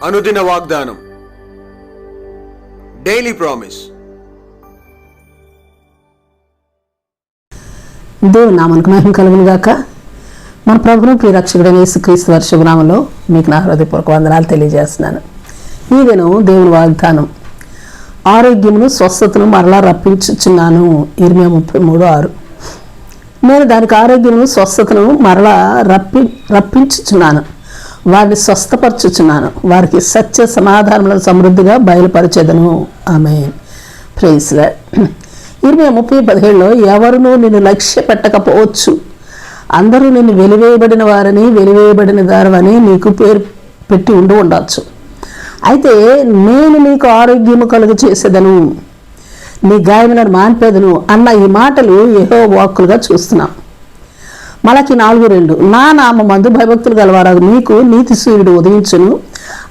అనుదిన వాగ్దానం, daily promise. దేవుని నామానికి మహిమ కలుగును గాక. మన ప్రభువును ప్రియరక్షకుడైన యేసుక్రీస్తు వారి శుభనామంలో మీకు నా హృదయపూర్వక వందనాలు తెలియజేస్తున్నాను. ఈ దినం దేవుని వాగ్దానం, ఆరోగ్యమును స్వస్థతను మరలా రప్పించుచున్నాను. ఇర్మియా 33:6. నేను దానికి ఆరోగ్యమును స్వస్థతను మరలా రప్పించుచున్నాను, వారిని స్వస్థపరచుచున్నాను, వారికి సత్య సమాధానములను సమృద్ధిగా బయలుపరచెదను. ఆమేన్. Praise lord. ఇర్మియా 30:17లో ఎవరునూ నిన్ను లక్ష్య పెట్టకపోవచ్చు, అందరూ నిన్ను వెలివేయబడిన వారని వెలివేయబడిన దారవని నీకు పేరు పెట్టి ఉండవచ్చు, అయితే నేను నీకు ఆరోగ్యము కలుగు చేసేదను, నీ గాయములను మాన్పేదను అన్న ఈ మాటలు యెహోవా వాక్కులుగా చూస్తున్నాం. మలకి 4:2 నా నామమందు భయభక్తులు గలవారు మీకు నీతి సూర్యుడు ఉదయించును,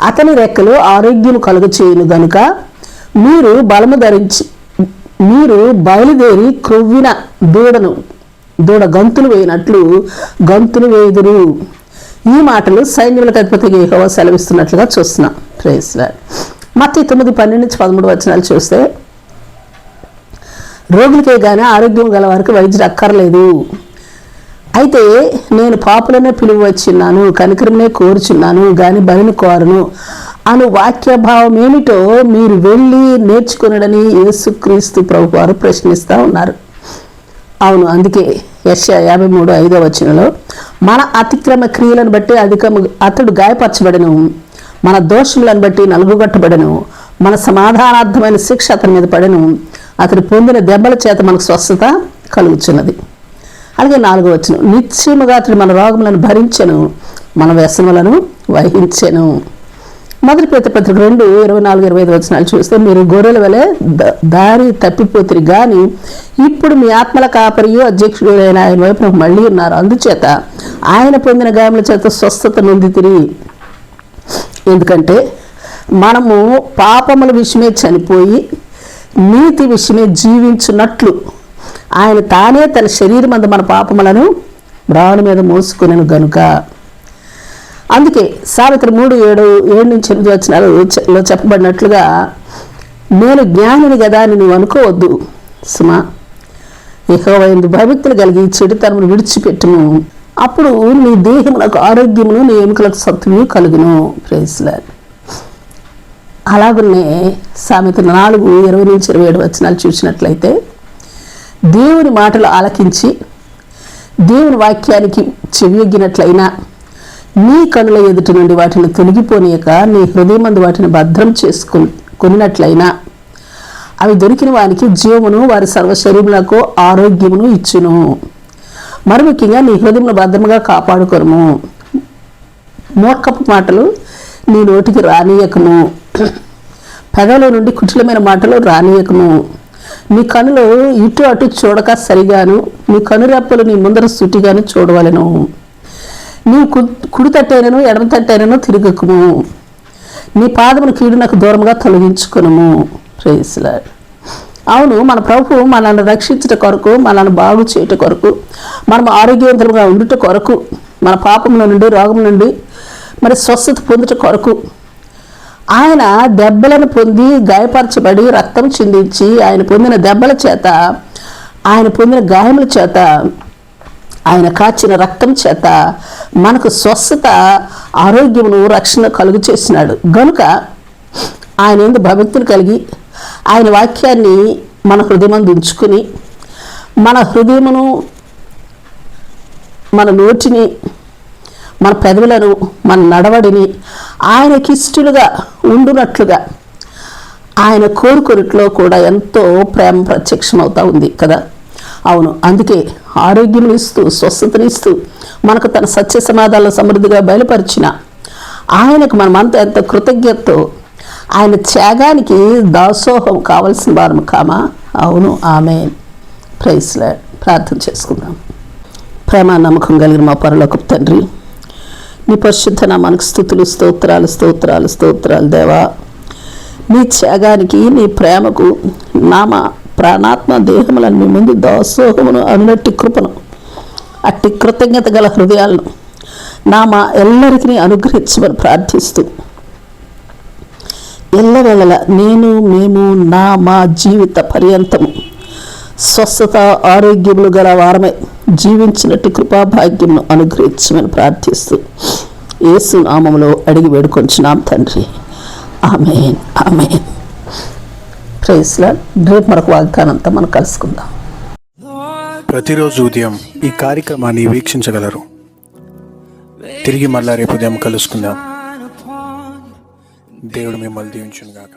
అతని రెక్కలు ఆరోగ్యము కలుగు చేయును గనుక మీరు బయలుదేరి క్రొవ్విన దూడ గంతులు వేయినట్లు గంతులు వేయుదురు. ఈ మాటలు సైన్యములకు అధిపతిగా యెహోవా సెలవిస్తున్నట్లుగా చూస్తున్నాం. Praise Lord. మత్తయి 9:12-13 చూస్తే, రోగులకే గానీ ఆరోగ్యం గల వారికి వైద్యుడు అక్కర్లేదు, అయితే నేను పాపులనే పిలువ వచ్చిన్నాను, కనికరమునే కోరుచున్నాను గాని బలిని కోరను అను వాక్యభావం ఏమిటో మీరు వెళ్ళి నేర్చుకునడని యేసుక్రీస్తు ప్రభువారు ప్రశ్నిస్తూ ఉన్నారు. అవును, అందుకే యెషయా 53:5 మన అతిక్రమ క్రియలను బట్టి అతడు గాయపరచబడను, మన దోషములను బట్టి నలుగుగట్టబడను, మన సమాధానార్థమైన శిక్ష అతని మీద పడను, అతడు పొందిన దెబ్బల చేత మనకు స్వస్థత కలుగుచున్నది. అలాగే 4వ నిశ్చయముగా అతడు మన రోగములను భరించెను, మన వ్యసనములను వహించెను. మొదటి పేతురు 2:24-25 చూస్తే, మీరు గొర్రెల వలె దారి తప్పిపోతురు గాని ఇప్పుడు మీ ఆత్మల కాపరియు అధ్యక్షుడు అయిన ఆయన వైపు మళ్ళీ ఉన్నారు, అందుచేత ఆయన పొందిన గాయముల చేత స్వస్థత నొందితిరి. ఎందుకంటే మనము పాపముల విషయమే చనిపోయి నీతి విషయమే జీవించున్నట్లు ఆయన తానే తన శరీరమందు మన పాపములను రాళ్ళ మీద మోసుకునేను గనుక. అందుకే సావిత్రి 3:7-8 చెప్పబడినట్లుగా, నేను జ్ఞానిని కదా అని నువ్వు అనుకోవద్దు సుమా, యెహోవా యందు భయభక్తులు కలిగి చెడుతనమును విడిచిపెట్టుము, అప్పుడు నీ దేహమునకు ఆరోగ్యమును నీ ఎముకలకు సత్తువు కలుగును. Praise Lord. అలాగనే సామెత 4:20-27 చూసినట్లయితే, దేవుని మాటలు ఆలకించి దేవుని వాక్యానికి చెవియొగ్గినట్లయినా నీ కనుల ఎదుటి నుండి వాటిని తొలగిపోనీయక నీ హృదయమందు వాటిని భద్రం కొనినట్లయినా అవి దొరికిన వారికి జీవమును వారి సర్వశరీరములకు ఆరోగ్యమును ఇచ్చును. మరి ముఖ్యంగా నీ హృదయమును భద్రముగా కాపాడుకొనుము, మూర్ఖపు మాటలు నీ నోటికి రానియకము, పెదవుల నుండి కుటిలమైన మాటలు రానియకము, నీ కనులు ఇటు అటు చూడక సరిగాను నీ కనురెప్పలు నీ ముందర సుటిగాను చూడవలెను, నీవు కుడి తట్టైనను ఎడమ తట్టైనను తిరగకుము, నీ పాదమును కీడునకు దూరంగా తొలగించుకునుము. Praise lord. అవును, మన ప్రభువు మనల్ని రక్షించుట కొరకు, మనల్ని బాగు చేయుట కొరకు, మనం ఆరోగ్యవంతులుగా ఉండుట కొరకు, మన పాపముల నుండి రోగం నుండి మరి స్వస్థత పొందుట కొరకు ఆయన దెబ్బలను పొంది గాయపరచబడి రక్తం చిందించి ఆయన పొందిన దెబ్బల చేత, ఆయన పొందిన గాయముల చేత, ఆయన కాచిన రక్తం చేత మనకు స్వస్థత, ఆరోగ్యమును, రక్షణ కలుగు చేసినాడు గనుక ఆయన యందు భయభక్తులు కలిగి ఆయన వాక్యాన్ని మన హృదయమందు ఉంచుకుని మన హృదయమును, మన నోటిని, మన పెదవులను, మన నడవడిని ఆయనకిష్టులుగా ఉండునట్లుగా ఆయన కోరుకొనిట్లో కూడా ఎంతో ప్రేమ ప్రత్యక్షమవుతా ఉంది కదా. అవును, అందుకే ఆరోగ్యం ఇస్తూ స్వస్థతనిస్తూ మనకు తన సత్య సమాధానాలు సమృద్ధిగా బయలుపరిచిన ఆయనకు మనమంతా ఎంత కృతజ్ఞతతో ఆయన త్యాగానికి దాసోహం కావలసిన వారము కామా. అవును, ఆమేన్. Praise lord. ప్రార్థన చేసుకుందాం. ప్రేమ నమ్మకం కలిగిన మా పరలోకపు తండ్రి, నీ పరిశుద్ధ నామానికి స్తుతులు, స్తోత్రాలు దేవా. నీ త్యాగానికి, నీ ప్రేమకు ప్రాణాత్మ దేహములను మీ ముందు దాసోహమును అన్నట్టి కృపను, అట్టి కృతజ్ఞత గల హృదయాలను మా ఎల్లరికీ అనుగ్రహించమని ప్రార్థిస్తూ ఎల్లవేళల మేము మా జీవిత పర్యంతము స్వస్థత ఆరోగ్యములు గల వారమై జీవించినట్టు కృపాభాగ్యమును అనుగ్రహించమని ప్రార్థిస్తూ యేసు నామములో అడిగి వేడుకొంచున్నాం తండ్రి. Amen, amen. Praise lord. రేపు మరొక వాగ్దానంతో మనం కలుసుకుందాం. ప్రతిరోజు ఉదయం ఈ కార్యక్రమాన్ని వీక్షించగలరు. తిరిగి మళ్ళా రేపు ఉదయం కలుసుకుందాం. దేవుడు మిమ్మల్ని దీవించును గాక.